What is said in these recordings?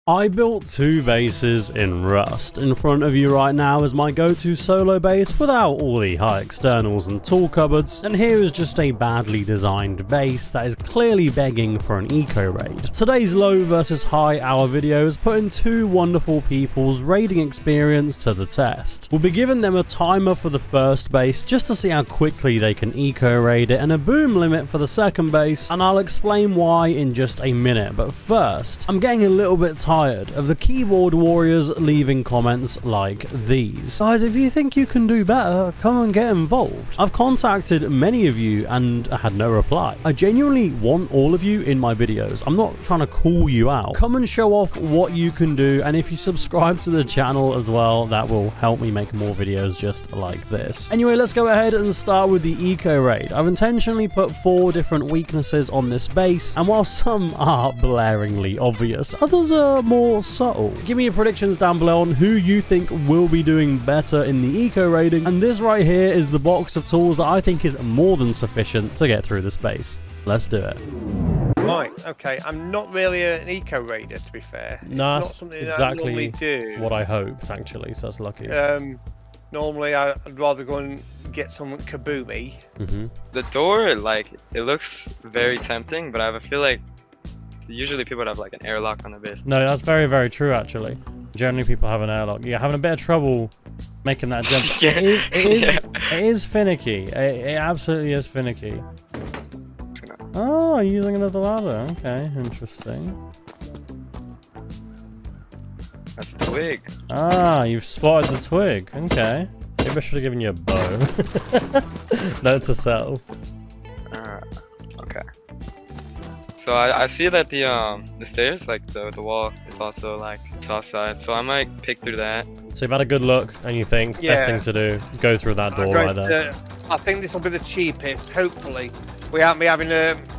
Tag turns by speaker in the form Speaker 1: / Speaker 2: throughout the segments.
Speaker 1: I built two bases in Rust. In front of you right now is my go-to solo base without all the high externals and tool cupboards, and here is just a badly designed base that is clearly begging for an eco raid. Today's low versus high hour video is putting two wonderful people's raiding experience to the test. We'll be giving them a timer for the first base just to see how quickly they can eco raid it, and a boom limit for the second base, and I'll explain why in just a minute. But first, I'm getting a little bit tired of the keyboard warriors leaving comments like these. Guys, if you think you can do better, come and get involved. I've contacted many of you and I had no reply. I genuinely want all of you in my videos. I'm not trying to call you out. Come and show off what you can do, and if you subscribe to the channel as well, that will help me make more videos just like this. Anyway, let's go ahead and start with the eco raid. I've intentionally put 4 different weaknesses on this base, and while some are blaringly obvious, others are more subtle. Give me your predictions down below on who you think will be doing better in the eco raiding, and this right here is the box of tools that I think is more than sufficient to get through the space. Let's do it.
Speaker 2: Right, okay, I'm not really an eco raider, to be fair. It's not something
Speaker 1: exactly
Speaker 2: I normally do.
Speaker 1: What I hoped, actually, so that's lucky.
Speaker 2: Normally I'd rather go and get some kaboomy.
Speaker 3: The door, like, it looks very tempting, but I have a feel like usually people have like an airlock on the base. No,
Speaker 1: that's very, very true, actually. Generally, people have an airlock. You're having a bit of trouble making that jump.
Speaker 3: Yeah.
Speaker 1: It is finicky. It absolutely is finicky. Oh, using another ladder. Okay, interesting.
Speaker 3: That's twig.
Speaker 1: Ah, you've spotted the twig. Okay. Maybe I should have given you a bow. Note to self.
Speaker 3: Okay. So I see that the stairs, like the wall, is also like south side. So I might pick through that.
Speaker 1: So you've had a good look, and you think best thing to do, go through that door right there.
Speaker 2: I think this will be the cheapest. Hopefully, without me having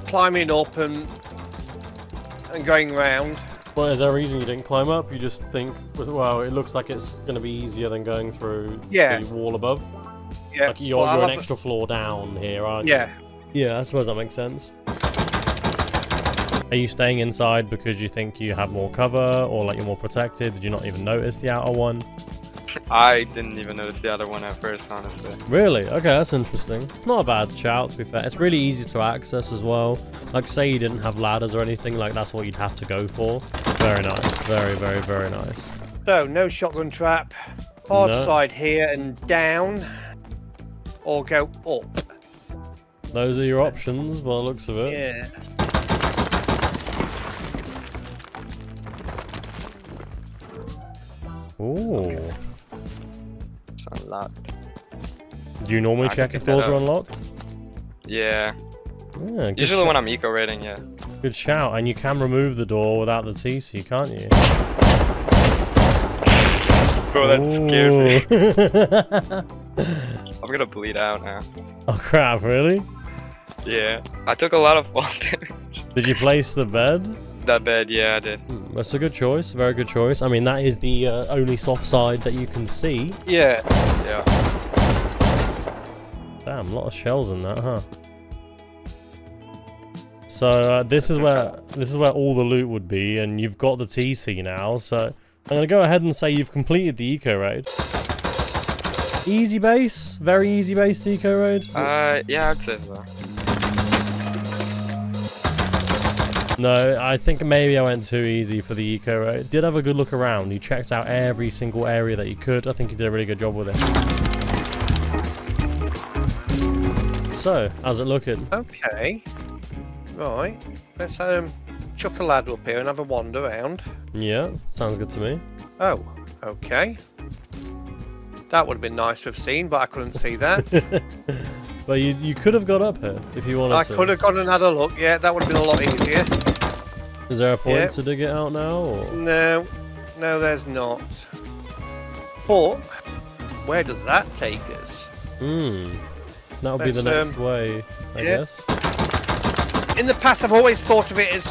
Speaker 2: climbing up and going round.
Speaker 1: Well, is there a reason you didn't climb up? You just think, well, it looks like it's going to be easier than going through the wall above.
Speaker 2: Yeah.
Speaker 1: Like you're an extra floor down here, aren't you?
Speaker 2: Yeah.
Speaker 1: Yeah, I suppose that makes sense. Are you staying inside because you think you have more cover, or like you're more protected? Did you not even notice the outer one?
Speaker 3: I didn't even notice the other one at first, honestly.
Speaker 1: Really? Okay, that's interesting. Not a bad shout, to be fair. It's really easy to access as well. Like, say you didn't have ladders or anything, like that's what you'd have to go for. Very nice. Very, very, very nice.
Speaker 2: So, no shotgun trap. Hard side here and down. Or go up.
Speaker 1: Those are your options, by the looks of it.
Speaker 2: Yeah.
Speaker 1: Ooh.
Speaker 3: It's unlocked.
Speaker 1: Do you normally check if doors are unlocked?
Speaker 3: Yeah. Usually when I'm eco raiding, yeah.
Speaker 1: Good shout, and you can remove the door without the TC, can't you?
Speaker 3: Bro, that scared me. I'm gonna bleed out now.
Speaker 1: Oh crap, really?
Speaker 3: Yeah. I took a lot of fall damage.
Speaker 1: Did you place the bed?
Speaker 3: That bed, yeah, I did.
Speaker 1: That's a good choice, very good choice. I mean, that is the only soft side that you can see.
Speaker 2: Yeah.
Speaker 3: Yeah.
Speaker 1: Damn, a lot of shells in that, huh? So this is where all the loot would be, and you've got the TC now. So I'm gonna go ahead and say you've completed the eco raid. Easy base, very easy base to eco raid.
Speaker 3: Yeah, I'd say so.
Speaker 1: No, I think maybe I went too easy for the eco raid. Did have a good look around. You checked out every single area that you could. I think you did a really good job with it. So, how's it looking?
Speaker 2: Okay. Right. Let's chuck a ladder up here and have a wander around.
Speaker 1: Yeah, sounds good to me.
Speaker 2: Oh, okay. That would have been nice to have seen, but I couldn't see that.
Speaker 1: But you could have got up here if you wanted to.
Speaker 2: I could have gone and had a look, yeah, that would have been a lot easier.
Speaker 1: Is there a point to dig it out now? Or?
Speaker 2: No, there's not. But, where does that take us?
Speaker 1: That would be the next way, I guess.
Speaker 2: In the past, I've always thought of it as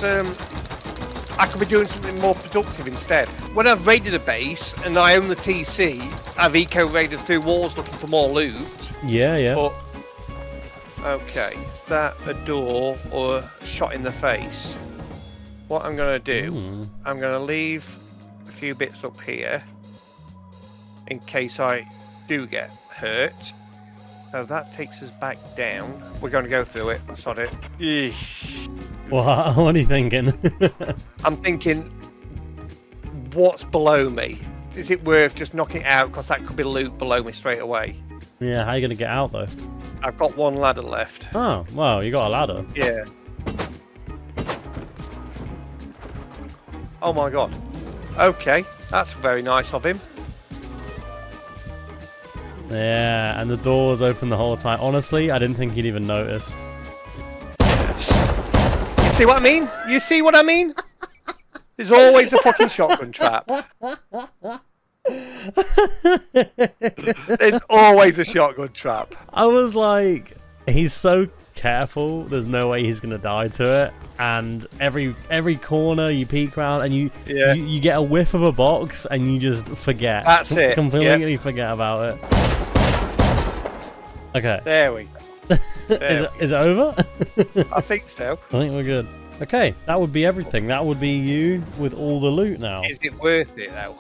Speaker 2: I could be doing something more productive instead. When I've raided a base and I own the TC, I've eco-raided through walls looking for more loot.
Speaker 1: Yeah.
Speaker 2: But, okay, is that a door or a shot in the face? What I'm going to do, I'm going to leave few bits up here in case I do get hurt. So that takes us back down. We're going to go through it. Sod it. Eesh.
Speaker 1: What are you thinking?
Speaker 2: I'm thinking, what's below me? Is it worth just knocking it out? Because that could be loot below me straight away.
Speaker 1: Yeah, how are you going to get out though?
Speaker 2: I've got one ladder left.
Speaker 1: Oh, well, you got a ladder.
Speaker 2: Yeah. Oh my god. Okay, that's very nice of him.
Speaker 1: Yeah, and the door was open the whole time. Honestly, I didn't think he'd even notice.
Speaker 2: You see what I mean? You see what I mean? There's always a fucking shotgun trap. There's always a shotgun trap.
Speaker 1: I was like, he's so careful, there's no way he's gonna die to it. And every corner you peek around and you get a whiff of a box and you just forget.
Speaker 2: That's it.
Speaker 1: Completely forget about it. Okay.
Speaker 2: There we go.
Speaker 1: Is it over?
Speaker 2: I think so.
Speaker 1: I think we're good. Okay, that would be everything. That would be you with all the loot now.
Speaker 2: Is it worth it though?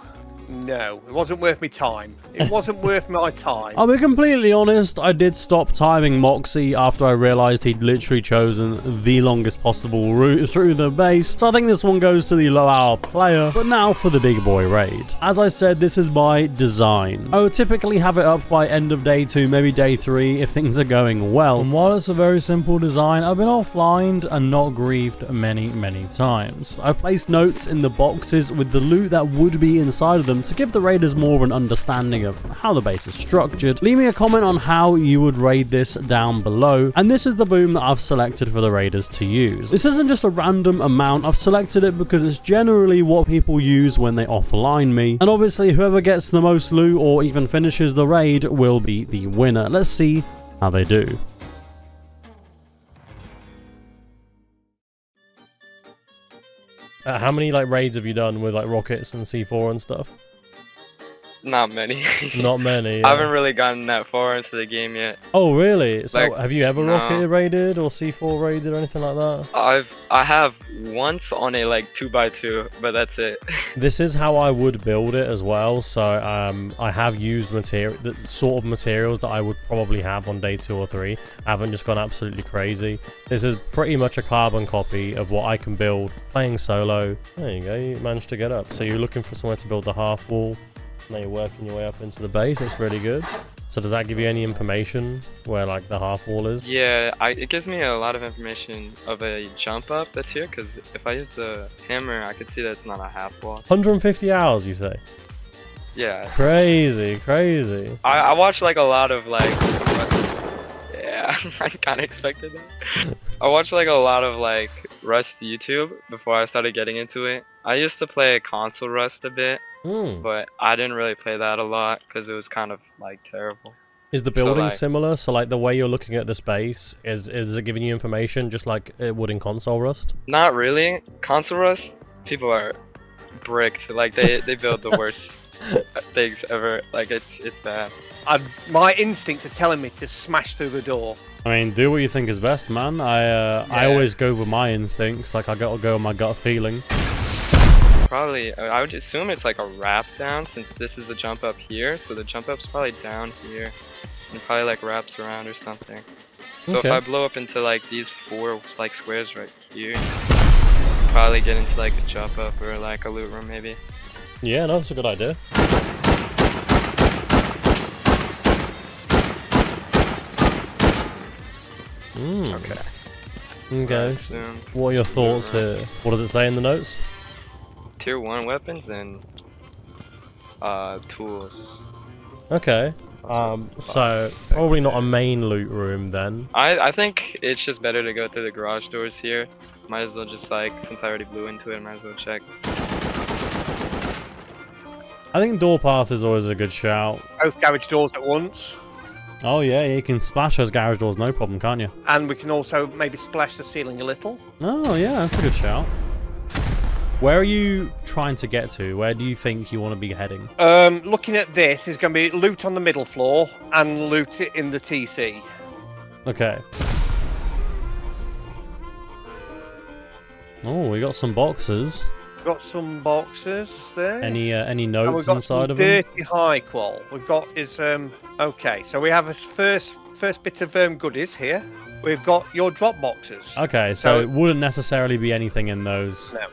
Speaker 2: No, it wasn't worth my time. It wasn't worth my time.
Speaker 1: I'll be completely honest, I did stop timing Moxie after I realised he'd literally chosen the longest possible route through the base, so I think this one goes to the low hour player. But now for the big boy raid. As I said, this is by design. I would typically have it up by end of day 2, maybe day 3 if things are going well. And while it's a very simple design, I've been offlined and not grieved many times. I've placed notes in the boxes with the loot that would be inside of them to give the raiders more of an understanding of how the base is structured. Leave me a comment on how you would raid this down below, and this is the boom that I've selected for the raiders to use. This isn't just a random amount, I've selected it because it's generally what people use when they offline me, and obviously whoever gets the most loot or even finishes the raid will be the winner. Let's see how they do. How many raids have you done with rockets and C4 and stuff?
Speaker 3: Not many.
Speaker 1: Not many. Yeah.
Speaker 3: I haven't really gotten that far into the game yet.
Speaker 1: Oh really? So have you ever
Speaker 3: no.
Speaker 1: rocket raided or C4 raided or anything like that?
Speaker 3: I have once on a 2x2, but that's it. This
Speaker 1: is how I would build it as well. So I have used the sort of materials that I would probably have on day 2 or 3. I haven't just gone absolutely crazy. This is pretty much a carbon copy of what I can build playing solo. There you go, you managed to get up. So you're looking for somewhere to build the half wall. Now you're working your way up into the base. That's really good. So does that give you any information where the half wall is?
Speaker 3: Yeah, it gives me a lot of information of a jump up that's here, because if I use the hammer, I could see that it's not a half wall.
Speaker 1: 150 hours, you say?
Speaker 3: Yeah.
Speaker 1: Crazy.
Speaker 3: I watched a lot of yeah, I kind of expected that. I watched a lot of Rust YouTube before I started getting into it. I used to play console Rust a bit. But I didn't really play that a lot because it was kind of terrible.
Speaker 1: Is the building similar? So the way you're looking at the space, is it giving you information just like it would in console Rust?
Speaker 3: Not really. Console Rust, people are bricked. They build the worst things ever. It's bad.
Speaker 2: My instincts are telling me to smash through the door.
Speaker 1: I mean, do what you think is best, man. I always go with my instincts. I gotta go with my gut feeling.
Speaker 3: Probably, I would assume it's a wrap down, since this is a jump up here, so the jump up's probably down here, and probably wraps around or something. So
Speaker 1: okay.
Speaker 3: If I blow up into these 4 squares right here, probably get into a jump up or a loot room maybe.
Speaker 1: Yeah, no, that's a good idea. Okay. What are your thoughts here? What does it say in the notes?
Speaker 3: Tier 1 weapons and tools.
Speaker 1: Okay. So probably not a main loot room then.
Speaker 3: I think it's just better to go through the garage doors here. Might as well just since I already blew into it, might as well check.
Speaker 1: I think door path is always a good shout.
Speaker 2: Both garage doors at once.
Speaker 1: Oh yeah, you can splash those garage doors, no problem, can't you?
Speaker 2: And we can also maybe splash the ceiling a little.
Speaker 1: Oh yeah, that's a good shout. Where are you trying to get to? Where do you think you want to be heading?
Speaker 2: Looking at this, is going to be loot on the middle floor and loot in the TC.
Speaker 1: Okay. Oh, we got some boxes.
Speaker 2: Got some boxes there.
Speaker 1: Any
Speaker 2: And we've
Speaker 1: notes
Speaker 2: got
Speaker 1: inside
Speaker 2: some
Speaker 1: of them?
Speaker 2: dirty high qual. We've got is okay. So we have a first bit of goodies here. We've got your drop boxes.
Speaker 1: Okay, so it wouldn't necessarily be anything in those.
Speaker 2: No.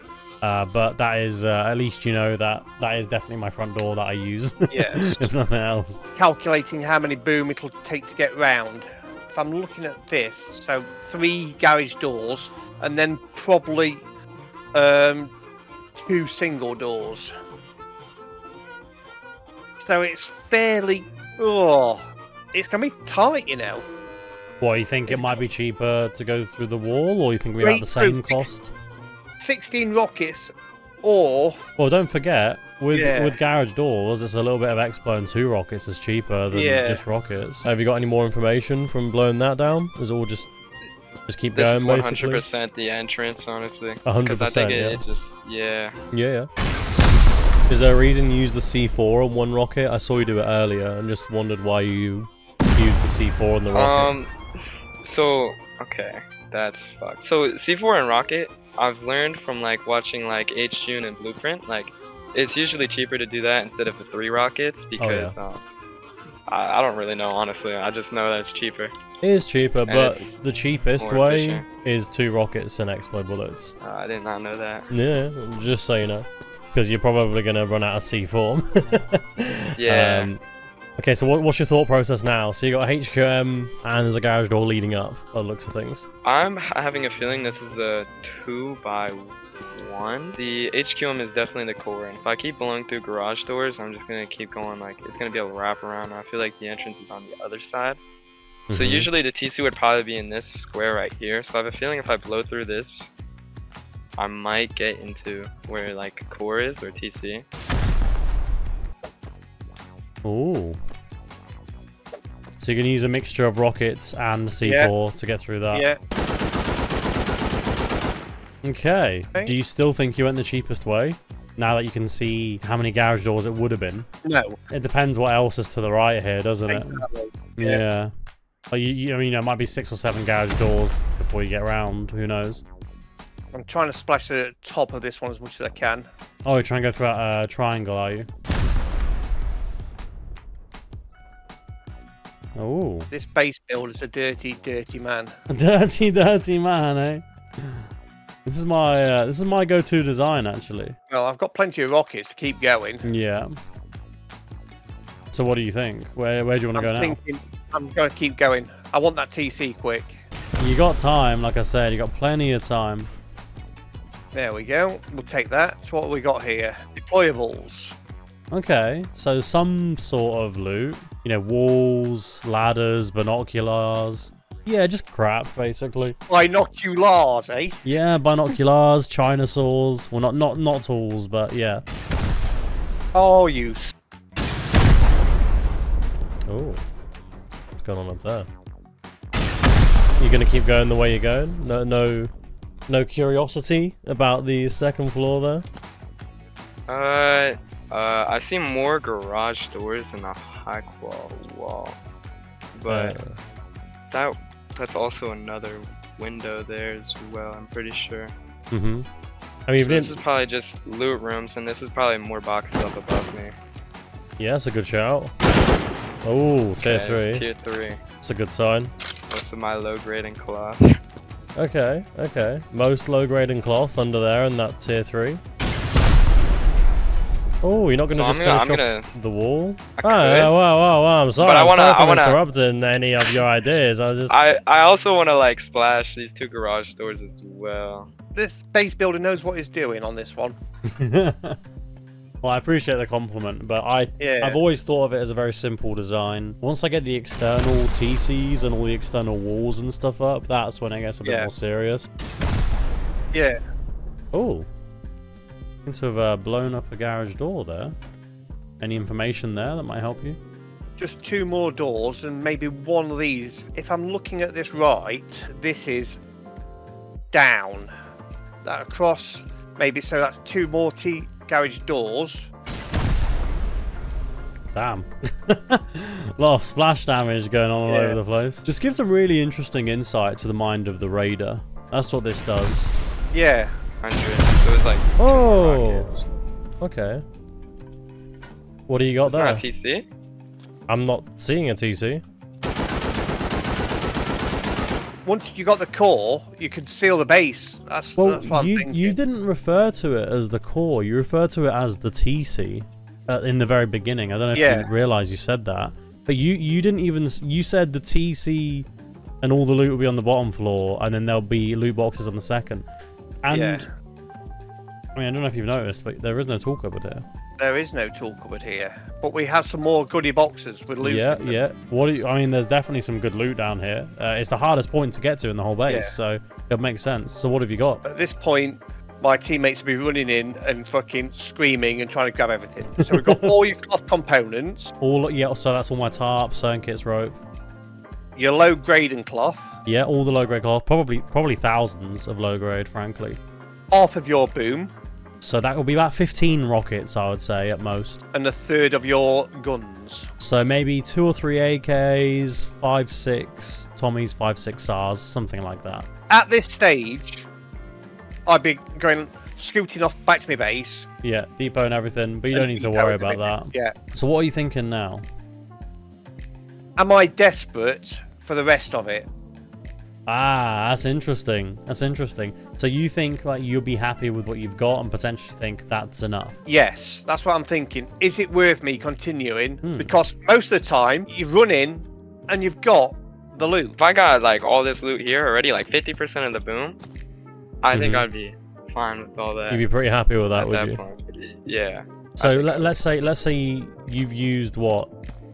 Speaker 1: But that is at least you know that is definitely my front door that I use.
Speaker 2: Yes.
Speaker 1: If nothing else.
Speaker 2: Calculating how many boom it'll take to get round. If I'm looking at this, so 3 garage doors and then probably 2 single doors. So it's fairly. Oh, it's gonna be tight, you know.
Speaker 1: What, you think it might be cheaper to go through the wall, or you think we're at the
Speaker 2: Straight
Speaker 1: same
Speaker 2: through.
Speaker 1: cost?
Speaker 2: 16 rockets, or
Speaker 1: Well, don't forget, with garage doors, it's a little bit of expo and 2 rockets is cheaper than just rockets. Have you got any more information from blowing that down? Is it all just keep
Speaker 3: This
Speaker 1: going,
Speaker 3: is
Speaker 1: basically?
Speaker 3: 100% the entrance, honestly.
Speaker 1: 100%,
Speaker 3: Because I think
Speaker 1: yeah.
Speaker 3: it just, yeah.
Speaker 1: Yeah. Is there a reason you use the C4 on one rocket? I saw you do it earlier and just wondered why you used the C4 on the rocket.
Speaker 3: So, okay, that's fucked. So, C4 and rocket, I've learned from, like, watching, like, H-June and Blueprint, like, it's usually cheaper to do that instead of the 3 rockets because, I don't really know, honestly. I just know that it's cheaper.
Speaker 1: It is cheaper,
Speaker 3: And
Speaker 1: but
Speaker 3: it's
Speaker 1: the cheapest
Speaker 3: more
Speaker 1: way
Speaker 3: efficient.
Speaker 1: is 2 rockets and explode bullets.
Speaker 3: I did not know that.
Speaker 1: Yeah, just so you know. Because you're probably going to run out of C4.
Speaker 3: Yeah.
Speaker 1: Okay, so what's your thought process now? So you got HQM and there's a garage door leading up, by the looks of things.
Speaker 3: I'm having a feeling this is a 2x1. The HQM is definitely the core, and if I keep blowing through garage doors, I'm just gonna keep going, like, it's gonna be a wrap around. I feel like the entrance is on the other side. So usually the TC would probably be in this square right here, so I have a feeling if I blow through this, I might get into where, like, core is, or TC.
Speaker 1: Ooh. So you're going to use a mixture of rockets and C4 to get through that?
Speaker 2: yeah.
Speaker 1: Okay. Do you still think you went the cheapest way? Now that you can see how many garage doors it would have been.
Speaker 2: No.
Speaker 1: It depends what else is to the right here, doesn't it?
Speaker 2: Exactly.
Speaker 1: Yeah. Like I mean, it might be 6 or 7 garage doors before you get around. Who knows?
Speaker 2: I'm trying to splash the top of this one as much as I can.
Speaker 1: Oh, you're trying to go through a triangle, are you? Oh.
Speaker 2: This base build is a dirty, dirty man.
Speaker 1: Dirty, dirty man, eh? This is my go-to design, actually.
Speaker 2: Well, I've got plenty of rockets to keep going.
Speaker 1: Yeah. So what do you think? Where do you want to go now?
Speaker 2: I'm going to keep going. I want that TC quick.
Speaker 1: You got time, like I said. You got plenty of time.
Speaker 2: There we go. We'll take that. So what have we got here? Deployables.
Speaker 1: Okay, so some sort of loot. You know, walls, ladders, binoculars. Yeah, just crap, basically.
Speaker 2: Binoculars, eh?
Speaker 1: Yeah, binoculars, China saws. Well, not tools, but yeah.
Speaker 2: Oh, you.
Speaker 1: Oh, what's going on up there? You're gonna keep going the way you're going? No curiosity about the second floor there?
Speaker 3: I see more garage doors in the high qual wall, but that's also another window there as well. I'm pretty sure.
Speaker 1: I mean,
Speaker 3: So this is probably just loot rooms, and this is probably more boxes up above me.
Speaker 1: Yeah, that's a good shout. Oh, tier 3.
Speaker 3: It's tier 3.
Speaker 1: That's a good sign.
Speaker 3: Most of my low grading cloth.
Speaker 1: Okay. Most low grading cloth under there in that tier 3. Oh, you're not going to just finish off the wall? Wow, I'm sorry.
Speaker 3: But
Speaker 1: I wanna interrupting any of your ideas.
Speaker 3: I also want to, like, splash these 2 garage doors as well.
Speaker 2: This base builder knows what he's doing on this one.
Speaker 1: Well, I appreciate the compliment, but I've always thought of it as a very simple design. Once I get the external TCs and all the external walls and stuff up, that's when it gets a bit more serious.
Speaker 2: Yeah.
Speaker 1: Oh. Seems to have blown up a garage door there. Any information there that might help you?
Speaker 2: Just 2 more doors and maybe one of these. If I'm looking at this right, this is down. That across, maybe, so that's 2 more garage doors.
Speaker 1: Damn. A lot of splash damage going on all over the place. This gives a really interesting insight to the mind of the raider. That's what this does.
Speaker 2: Yeah.
Speaker 3: 100. So it was like 2
Speaker 1: Oh.
Speaker 3: rockets.
Speaker 1: Okay. What do you got
Speaker 3: Is this
Speaker 1: there?
Speaker 3: not a TC?
Speaker 1: I'm not seeing a TC.
Speaker 2: Once you got the core, you can seal the base. That's
Speaker 1: Well,
Speaker 2: what I'm thinking.
Speaker 1: you didn't refer to it as the core. You referred to it as the TC in the very beginning. I don't know if you realize you said that, but you didn't even. You said the TC and all the loot will be on the bottom floor, and then there'll be loot boxes on the second. And I mean, I don't know if you've noticed, but there is no tool cupboard here.
Speaker 2: There is no tool cupboard here, but we have some more goodie boxes with loot.
Speaker 1: Yeah,
Speaker 2: in them.
Speaker 1: yeah. What? I mean, there's definitely some good loot down here. It's the hardest point to get to in the whole base, so it makes sense. So what have you got?
Speaker 2: At this point, my teammates will be running in and fucking screaming and trying to grab everything. So we've got all your cloth components,
Speaker 1: All so that's all my tarp, sewing kits, rope.
Speaker 2: your low grade and cloth,
Speaker 1: Yeah, all the low grade cloth. Probably thousands of low grade, frankly.
Speaker 2: half of your boom,
Speaker 1: So that will be about 15 rockets, I would say, at most.
Speaker 2: and a third of your guns.
Speaker 1: So maybe 2 or 3 AKs, 5, 6 Tommies, 5, 6 SARs, something like that.
Speaker 2: At this stage, I'd be going scooting off back to my base.
Speaker 1: Yeah, depot and everything, but you don't need to worry about that.
Speaker 2: Yeah.
Speaker 1: So what are you thinking now?
Speaker 2: Am I desperate for the rest of it?
Speaker 1: Ah, that's interesting. That's interesting. So you think like you'll be happy with what you've got and potentially think that's enough?
Speaker 2: Yes, that's what I'm thinking. Is it worth me continuing? Because most of the time, you run in and you've got the loot.
Speaker 3: If I got like all this loot here already, like 50% of the boom, I think I'd be fine with all that.
Speaker 1: You'd be pretty happy with that,
Speaker 3: at
Speaker 1: would
Speaker 3: that
Speaker 1: you?
Speaker 3: point. Yeah.
Speaker 1: So let's say you've used what,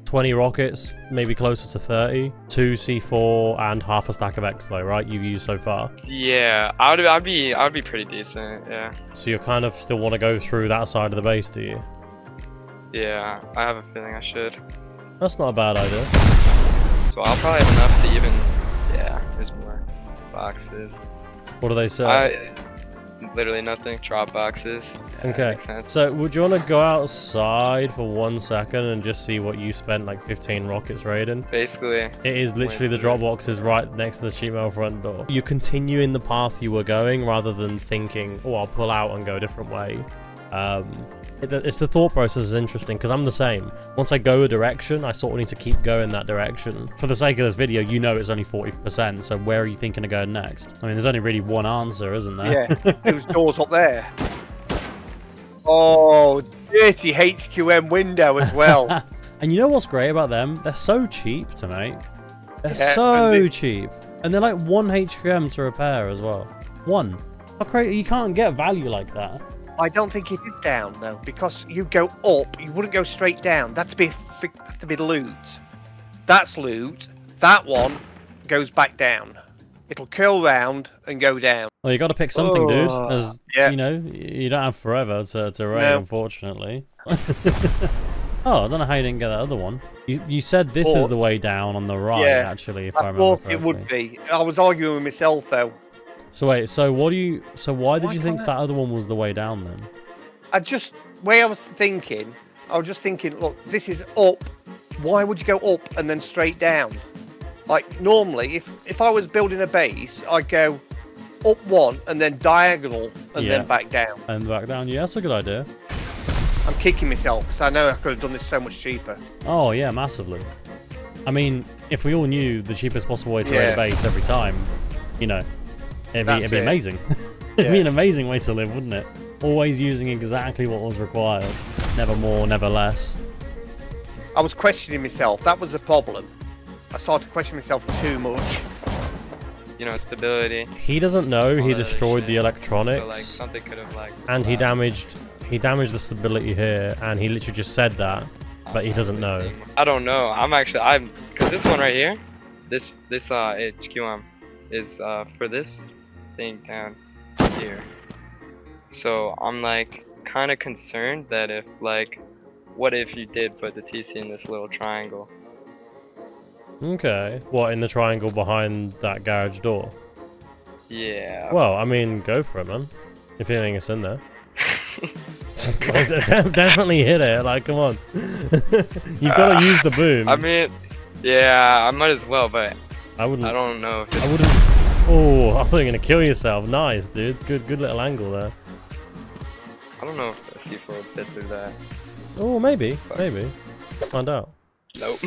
Speaker 1: 20 rockets, maybe closer to 30, 2 C4 and half a stack of X-Flow, right? You've used so far.
Speaker 3: Yeah, I'd be pretty decent. Yeah.
Speaker 1: So you kind of still want to go through that side of the base, do you?
Speaker 3: Yeah, I have a feeling I should.
Speaker 1: That's not a bad idea.
Speaker 3: So I'll probably have enough to even. Yeah, there's more boxes.
Speaker 1: What do they say?
Speaker 3: Literally nothing. Drop boxes. Yeah,
Speaker 1: Okay.
Speaker 3: Makes sense.
Speaker 1: So would you want to go outside for 1 second and just see what you spent like 15 rockets raiding?
Speaker 3: Basically.
Speaker 1: It is literally the drop box is right next to the sheet metal front door. You're continuing the path you were going rather than thinking, oh, I'll pull out and go a different way. It's the thought process is interesting because I'm the same. Once I go a direction, I sort of need to keep going that direction. For the sake of this video, you know it's only 40%, so where are you thinking of going next? I mean, there's only really one answer, isn't there?
Speaker 2: Yeah, those doors up there. Oh, dirty HQM window as well.
Speaker 1: And you know what's great about them? They're so cheap to make. They're
Speaker 2: Yeah,
Speaker 1: so cheap. And they're like 1 HQM to repair as well. 1. How crazy, you can't get value like that.
Speaker 2: I don't think it is down though, because you go up, you wouldn't go straight down. That'd be loot. That's loot. That one goes back down. It'll curl round and go down.
Speaker 1: Well, you got to pick something, dude. As you know, you don't have forever to raid, unfortunately. Oh, I don't know how you didn't get that other one. You said this is the way down on the right, actually, if I remember correctly.
Speaker 2: It would be. I was arguing with myself though.
Speaker 1: So wait, so why did you think that other one was the way down then?
Speaker 2: I was just thinking, look, this is up. Why would you go up and then straight down? Like normally, if I was building a base, I'd go up one and then diagonal and then back down.
Speaker 1: And back down, yeah, that's a good idea.
Speaker 2: I'm kicking myself because I know I could have done this so much cheaper.
Speaker 1: Oh yeah, massively. I mean, if we all knew the cheapest possible way to raid a base every time, you know, it'd be amazing. It'd be an amazing way to live, wouldn't it? Always using exactly what was required. Never more, never less.
Speaker 2: I was questioning myself. That was the problem. I started to question myself too much.
Speaker 3: You know, stability.
Speaker 1: He doesn't know he destroyed the electronics.
Speaker 3: So, like, something could have, like,
Speaker 1: and he damaged the stability here, and he literally just said that, but he doesn't know.
Speaker 3: I don't know. Because this one right here, this HQM is for this thing down here. So I'm like kind of concerned that if what if you did put the TC in this little triangle?
Speaker 1: Okay. What, in the triangle behind that garage door?
Speaker 3: Yeah.
Speaker 1: Well, I mean, go for it, man. If you think it's in there. Definitely hit it. Like, come on. You've got to use the boom.
Speaker 3: I mean, yeah, I might as well, but
Speaker 1: I wouldn't.
Speaker 3: I don't know if it's...
Speaker 1: I wouldn't. Oh, I thought you were gonna kill yourself. Nice, dude. Good little angle there.
Speaker 3: I don't know if the C4 will fit through that.
Speaker 1: Oh, maybe. Maybe. Let's find out.
Speaker 3: Nope.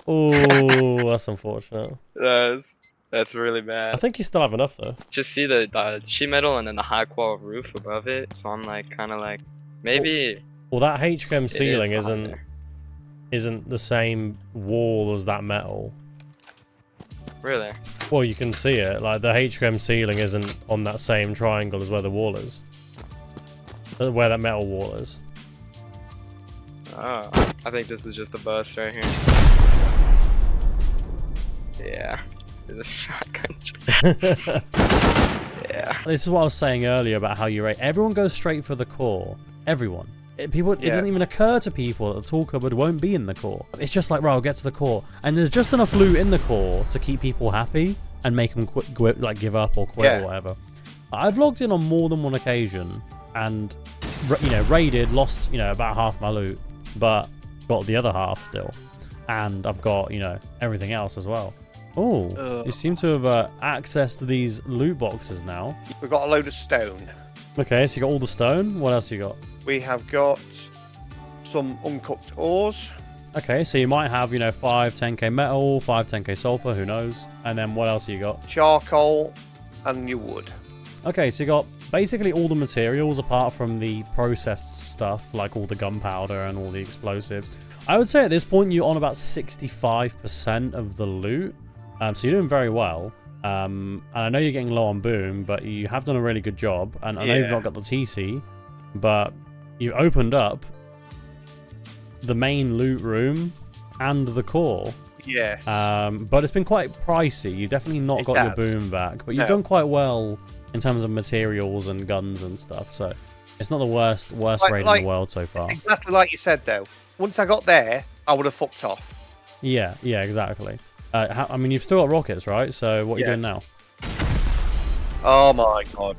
Speaker 1: Oh, that's unfortunate.
Speaker 3: That's really bad.
Speaker 1: I think you still have enough though.
Speaker 3: Just see the sheet metal and then the high qual roof above it. So I'm like, kind of like, maybe.
Speaker 1: Well, that HChem ceiling
Speaker 3: behind
Speaker 1: isn't the same wall as that metal.
Speaker 3: Really?
Speaker 1: Well, you can see it. Like the HChem ceiling isn't on that same triangle as where the wall is. Where that metal wall is.
Speaker 3: Oh, I think this is just a bust right here. Yeah. There's a shotgun. Yeah.
Speaker 1: This is what I was saying earlier about how you rate. Everyone goes straight for the core. Everyone. It doesn't even occur to people that the tool cupboard won't be in the core. It's just like, right, I'll get to the core. And there's just enough loot in the core to keep people happy and make them like give up or quit or whatever. I've logged in on more than one occasion and, you know, raided, lost, you know, about half my loot, but got the other half still. And I've got, you know, everything else as well. Oh, you seem to have accessed these loot boxes now.
Speaker 2: We've got a load of stone.
Speaker 1: Okay, so you got all the stone. What else you got?
Speaker 2: We have got some uncooked ores.
Speaker 1: Okay, so you might have, you know, 10k metal, 10k sulfur, who knows? And then what else you got?
Speaker 2: Charcoal and new wood.
Speaker 1: Okay, so you got basically all the materials apart from the processed stuff, like all the gunpowder and all the explosives. I would say at this point you're on about 65% of the loot. So you're doing very well. And I know you're getting low on boom, but you have done a really good job. And I know you've not got the TC, but you opened up the main loot room and the core.
Speaker 2: Yes.
Speaker 1: But it's been quite pricey. You've definitely not got your boom back, but you've done quite well in terms of materials and guns and stuff. So it's not the worst raid in the world so far.
Speaker 2: Exactly like you said, though. Once I got there, I would have fucked off.
Speaker 1: Yeah, exactly. I mean, you've still got rockets, right? So what are you doing now?
Speaker 2: Oh my god.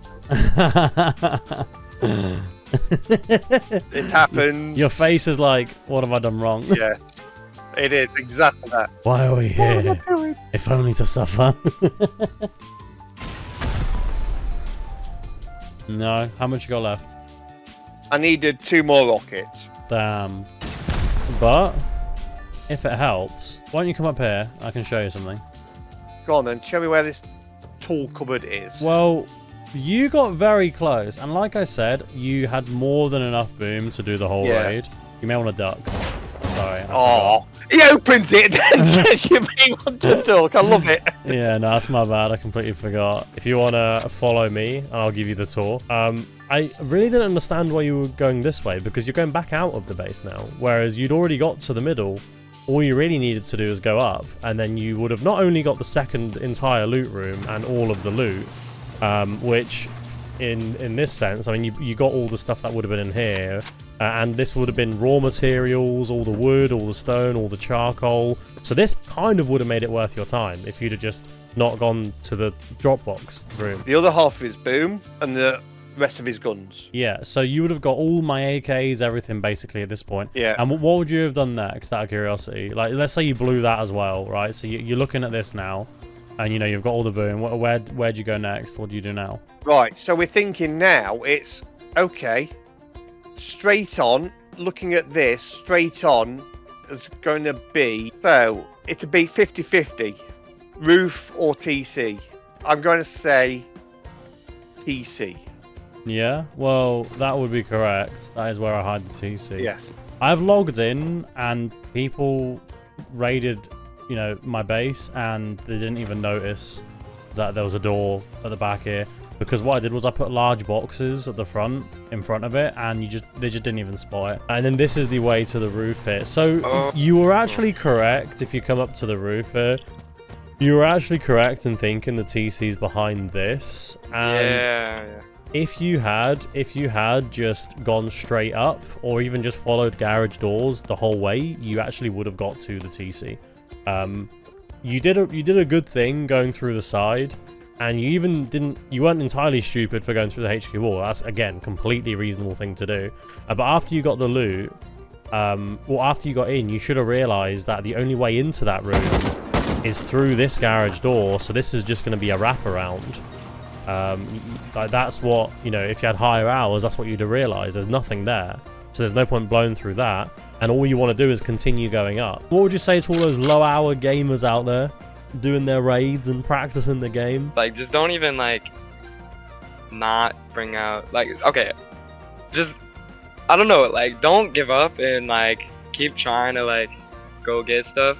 Speaker 2: It happened.
Speaker 1: Your face is like, what have I done wrong?
Speaker 2: Yeah, it is exactly that.
Speaker 1: Why are we here? If only to suffer. No, how much you got left?
Speaker 2: I needed 2 more rockets.
Speaker 1: Damn. But if it helps, why don't you come up here? I can show you something.
Speaker 2: Go on then, show me where this tool cupboard is.
Speaker 1: Well, you got very close, and like I said, you had more than enough boom to do the whole raid. You may want to duck. Sorry.
Speaker 2: Oh, he opens it and says you may want to duck. I love it.
Speaker 1: Yeah, no, that's my bad. I completely forgot. If you want to follow me, and I'll give you the tour. I really didn't understand why you were going this way, because you're going back out of the base now, whereas you'd already got to the middle. All you really needed to do is go up, and then you would have not only got the second entire loot room and all of the loot, which in this sense, I mean, you got all the stuff that would have been in here, and this would have been raw materials, all the wood, all the stone, all the charcoal. So this kind of would have made it worth your time if you'd have just not gone to the Dropbox room.
Speaker 2: The other half of his boom and the rest of his guns.
Speaker 1: Yeah, so you would have got all my AKs, everything basically at this point.
Speaker 2: Yeah.
Speaker 1: And what would you have done next, out of curiosity? Like, let's say you blew that as well, right? So you're looking at this now, and you know you've got all the boom. Where'd you go next? What do you do now?
Speaker 2: Right, so we're thinking now it's okay. Straight on, looking at this, straight on is going to be, so it'll be 50-50, roof or TC. I'm going to say TC.
Speaker 1: Yeah, well, that would be correct. That is where I hide the TC.
Speaker 2: Yes.
Speaker 1: I've logged in, and people raided, you know, my base, and they didn't even notice that there was a door at the back here. Because what I did was I put large boxes at the front, in front of it, and they just didn't even spot it. And then this is the way to the roof here. So you were actually correct if you come up to the roof here. You were actually correct in thinking the TC's behind this. And
Speaker 3: yeah.
Speaker 1: If you had just gone straight up, or even just followed garage doors the whole way, you actually would have got to the TC. You did a good thing going through the side, and you weren't entirely stupid for going through the HQ wall. That's again completely reasonable thing to do. But after you got the loot, well, after you got in, you should have realized that the only way into that room is through this garage door. So this is just going to be a wraparound. Like that's what, you know, if you had higher hours, that's what you'd have realized. There's nothing there. So there's no point blowing through that. And all you want to do is continue going up. What would you say to all those low hour gamers out there doing their raids and practicing the game?
Speaker 3: Like, just don't even like not bring out like, okay, just, I don't know, like don't give up and like keep trying to like go get stuff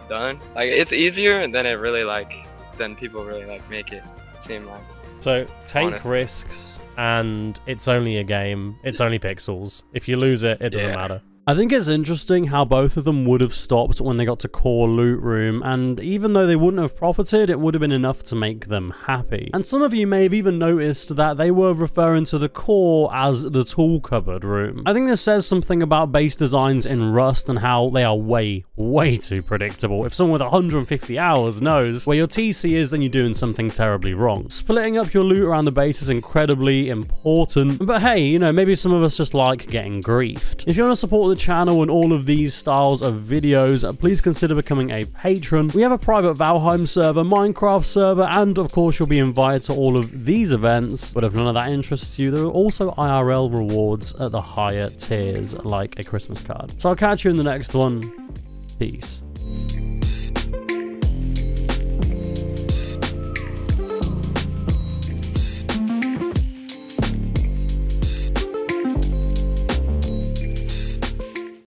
Speaker 3: done. Like it's easier and then it really like, then people really like make it seem like.
Speaker 1: So take
Speaker 3: honestly.
Speaker 1: risks, and it's only a game. It's only pixels. If you lose it, it doesn't matter. I think it's interesting how both of them would have stopped when they got to core loot room, and even though they wouldn't have profited, it would have been enough to make them happy. And some of you may have even noticed that they were referring to the core as the tool cupboard room. I think this says something about base designs in Rust and how they are way too predictable. If someone with 150 hours knows where your TC is, then you're doing something terribly wrong. Splitting up your loot around the base is incredibly important, but hey, you know, maybe some of us just like getting griefed. If you want to support the channel and all of these styles of videos, please consider becoming a patron. We have a private Valheim server, Minecraft server, and of course you'll be invited to all of these events. But if none of that interests you, there are also IRL rewards at the higher tiers, like a Christmas card. So I'll catch you in the next one. Peace.